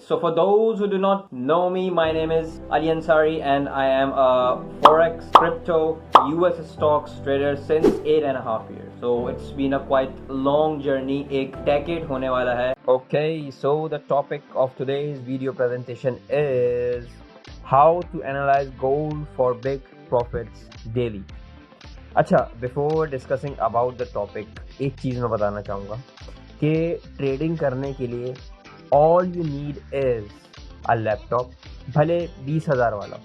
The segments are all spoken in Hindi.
So for those who do not know me, my name is Ali Ansari and I am a Forex, crypto, US stocks trader since 8.5 years. So it's been a quite long journey, एक decade होने वाला है. Okay, so the topic of today's video presentation is how to analyze gold for big profits daily. अच्छा, before discussing about the topic एक चीज़ मैं बताना चाहूँगा कि ट्रेडिंग करने के लिए all you need is a laptop, भले 20,000 वाला,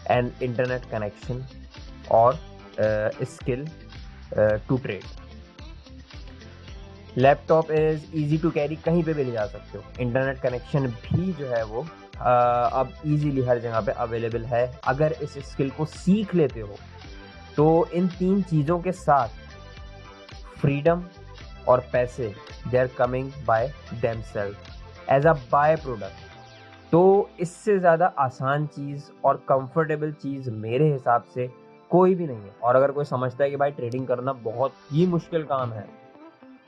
एंड इंटरनेट कनेक्शन और skill to trade. Laptop is easy to carry, कहीं पे भी ले जा सकते हो. इंटरनेट कनेक्शन भी जो है वो अब ईजीली हर जगह पे अवेलेबल है. अगर इस स्किल को सीख लेते हो तो इन तीन चीज़ों के साथ फ्रीडम और पैसे they are coming by themselves as a byproduct. तो इससे ज़्यादा आसान चीज़ और कंफर्टेबल चीज़ मेरे हिसाब से कोई भी नहीं है. और अगर कोई समझता है कि भाई ट्रेडिंग करना बहुत ही मुश्किल काम है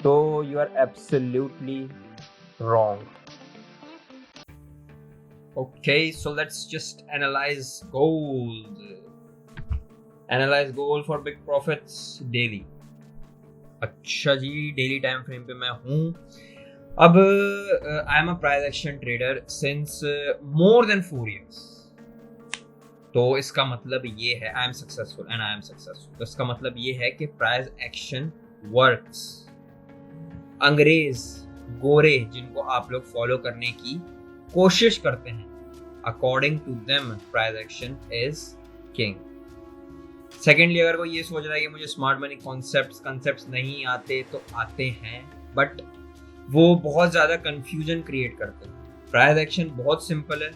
तो you are absolutely wrong. Okay, so let's just analyze gold. Analyze gold for big profits daily. अच्छा जी, डेली टाइम फ्रेम पे मैं हूँ. अब I am a price action trader since more than 4 years. तो इसका मतलब ये है I am successful and I am successful. तो इसका मतलब ये है कि प्राइस एक्शन वर्क्स. अंग्रेज गोरे जिनको आप लोग फॉलो करने की कोशिश करते हैं, according to them price action is king. Secondly, अगर कोई ये सोच रहा है कि मुझे स्मार्ट मनी कॉन्सेप्ट्स नहीं आते, तो आते हैं, बट वो बहुत ज़्यादा कंफ्यूजन क्रिएट करते हैं. प्राइस एक्शन बहुत सिंपल है,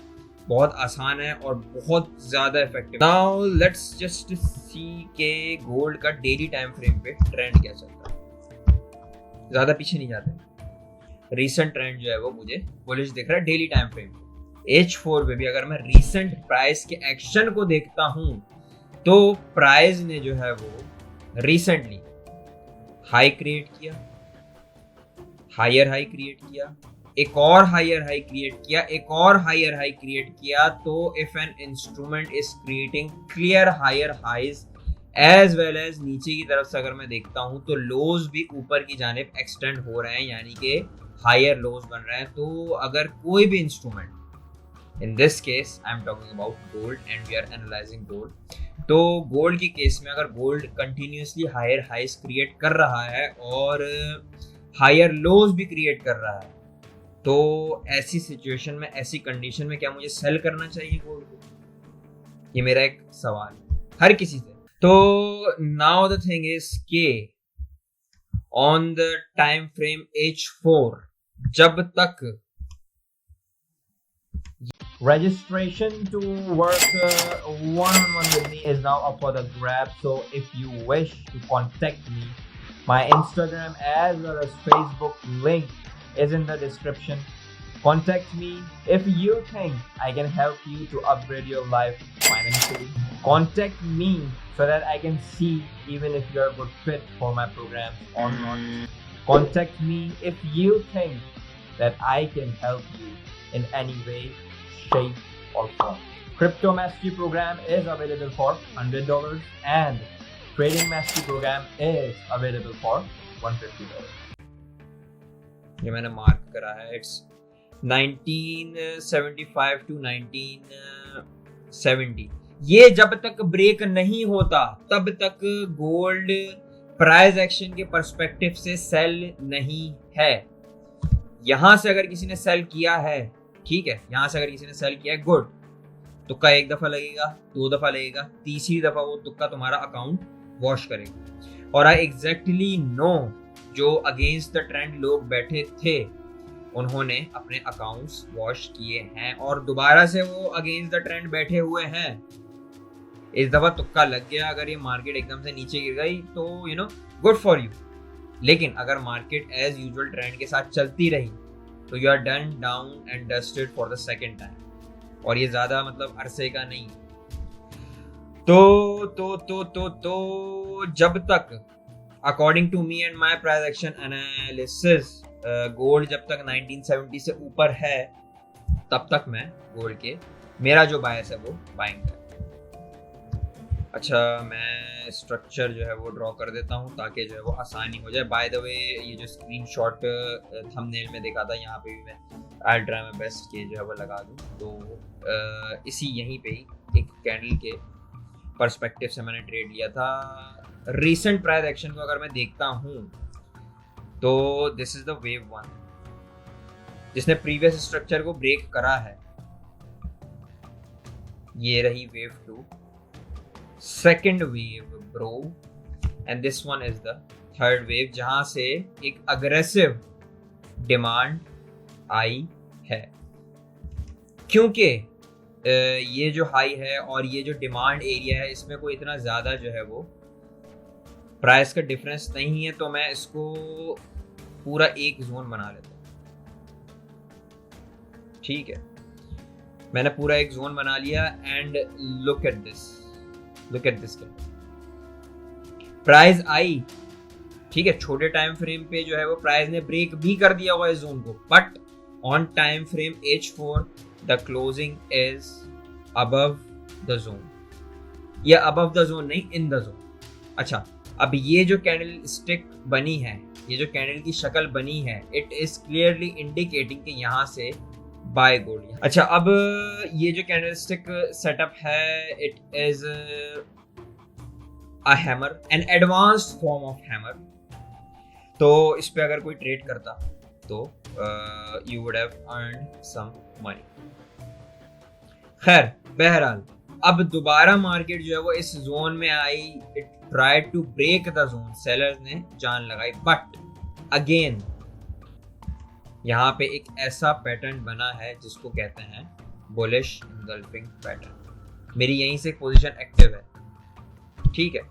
बहुत आसान है और बहुत ज़्यादा effective. Now let's just see के गोल्ड का डेली टाइम फ्रेम पे ट्रेंड क्या चलता है. ज़्यादा पीछे नहीं जाते. रीसेंट ट्रेंड जो है वो मुझे बुलिश दिख रहा है डेली टाइम फ्रेम पे. H4 पे भी अगर मैं रीसेंट प्राइस के एक्शन को देखता हूँ तो प्राइस ने जो है वो रिसेंटली हाई क्रिएट किया, हायर हाई क्रिएट किया, एक और हायर हाई क्रिएट किया, एक और हायर हाई क्रिएट किया. तो if an instrument is creating clear higher highs as well as नीचे की तरफ से अगर मैं देखता हूं तो लोज भी ऊपर की जानिब एक्सटेंड हो रहे हैं, यानी कि हायर लोज बन रहे हैं. तो अगर कोई भी instrument, in this case I am talking about gold and we are analyzing gold, तो गोल्ड की केस में अगर gold continuously higher highs create कर रहा है और हायर लोज भी क्रिएट कर रहा है, तो ऐसी सिचुएशन में, ऐसी कंडीशन में क्या मुझे सेल करना चाहिए गोल्ड को? ये मेरा एक सवाल है हर किसी से. तो नाउ द थिंग इज के on the time frame H4, जब तक registration to work one-on-one with me is now up for the grab. So if you wish to contact me, my Instagram as well as Facebook link is in the description. Contact me if you think I can help you to upgrade your life financially. Contact me so that I can see even if you're a good fit for my programs or not. Contact me if you think that I can help you in any way, shape or form. Crypto Mastery program is available for $100 and Trading Mastery program is available for $150. ये मैंने मार्क करा है. It's 1975 to 1970. ये जब तक ब्रेक नहीं होता तब तक गोल्ड प्राइस एक्शन के पर्सपेक्टिव से सेल नहीं है. यहां से अगर किसी ने सेल किया है, ठीक है, यहां से अगर किसी ने सेल किया है, गुड. तुक्का एक दफा लगेगा, 2 दफा लगेगा, तीसरी दफा वो तुक्का तुम्हारा अकाउंट वॉश करेगा. और आई एग्जैक्टली नो जो अगेंस्ट द ट्रेंड लोग बैठे थे उन्होंने अपने अकाउंट्स वॉश किए हैं और दोबारा से वो अगेंस्ट द ट्रेंड बैठे हुए हैं. इस दफा तुक्का लग गया, अगर ये मार्केट एकदम से नीचे गिर गई तो you know good for you. लेकिन अगर मार्केट एज यूजुअल ट्रेंड के साथ चलती रही तो you are done down and dusted for the second time. और ये ज्यादा मतलब अरसे का नहीं. तो जब तक according to me and my price action analysis gold जब तक 1970 से ऊपर है तब तक मैं गोल्ड के मेरा जो बायस है वो बाइंग है। अच्छा, मैं स्ट्रक्चर जो है वो ड्रॉ कर देता हूँ ताकि जो है वो आसानी हो जाए। बाय द वे, ये जो स्क्रीनशॉट थंबनेल में देखा था, यहाँ पे भी मैं अल्ट्रा में बेस्ट के जो है वो लगा दूँ। तो इसी यहीं पे ही एक कैंडल के पर्सपेक्टिव से मैंने ट्रेड लिया था। रीसेंट प्राइस एक्शन को अगर मैं देखता हूँ तो दिस इज द वेव 1 जिसने प्रीवियस स्ट्रक्चर को ब्रेक करा है। ये रही wave 2, second wave bro, and this one is the third wave जहां से एक अग्रेसिव डिमांड आई है। क्योंकि ये जो हाई है और ये जो डिमांड एरिया है, इसमें कोई इतना ज़्यादा जो है वो प्राइस का डिफरेंस नहीं है, तो मैं इसको पूरा एक जोन बना लेता हूँ। ठीक है, मैंने पूरा एक जोन बना लिया and look at this price I. ठीक है, छोटे टाइम फ्रेम पे जो है वो प्राइस ने ब्रेक भी कर दिया हुआ है जोन को, but on time frame H4 the closing is above the zone, या अबव द जोन नहीं, इन द जोन। अच्छा, अब ये जो कैंडल स्टिक बनी है, ये जो कैंडल की शक्ल बनी है, इट इज क्लियरली इंडिकेटिंग कि यहाँ से बाय गोल्ड। अच्छा, अब ये जो कैंडल स्टिक सेटअप है, it is a hammer, an advanced form of hammer. तो इस पे अगर कोई ट्रेड करता तो you would have earned some money. खैर, बहरहाल अब दोबारा मार्केट जो है वो इस जोन में आई, it tried to break the zone, sellers ने जान लगाई, बट अगेन यहाँ पे एक ऐसा पैटर्न बना है जिसको कहते हैं बुलिश इंगल्फिंग पैटर्न। मेरी यहीं से पोजीशन एक्टिव है। ठीक है,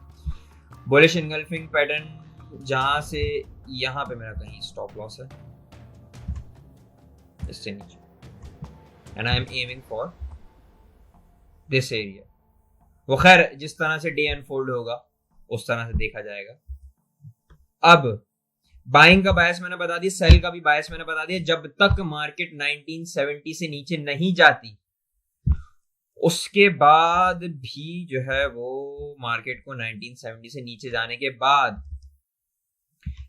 बुलिश इंगल्फिंग पैटर्न जहां से यहाँ पे मेरा कहीं स्टॉप लॉस है, इससे नीचे, and I am aiming for this area. वो खैर जिस तरह से डे अनफोल्ड होगा उस तरह से देखा जाएगा। अब बाइंग का बायस मैंने बता दिया, सेल का भी बायस मैंने बता दिया। जब तक मार्केट 1970 से नीचे नहीं जाती, उसके बाद भी जो है वो मार्केट को 1970 से नीचे जाने के बाद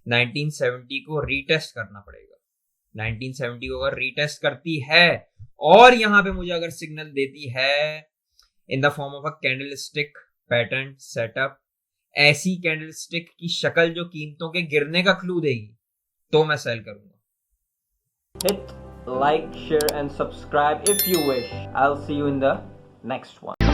1970 को रीटेस्ट करना पड़ेगा। 1970 को अगर रीटेस्ट करती है और यहां पे मुझे अगर सिग्नल देती है in the form of a candle stick pattern setup, ऐसी कैंडल स्टिक की शक्ल जो कीमतों के गिरने का क्लू देगी, तो मैं सेल करूंगा। Hit like, share and subscribe if you wish. I'll see you in the next one.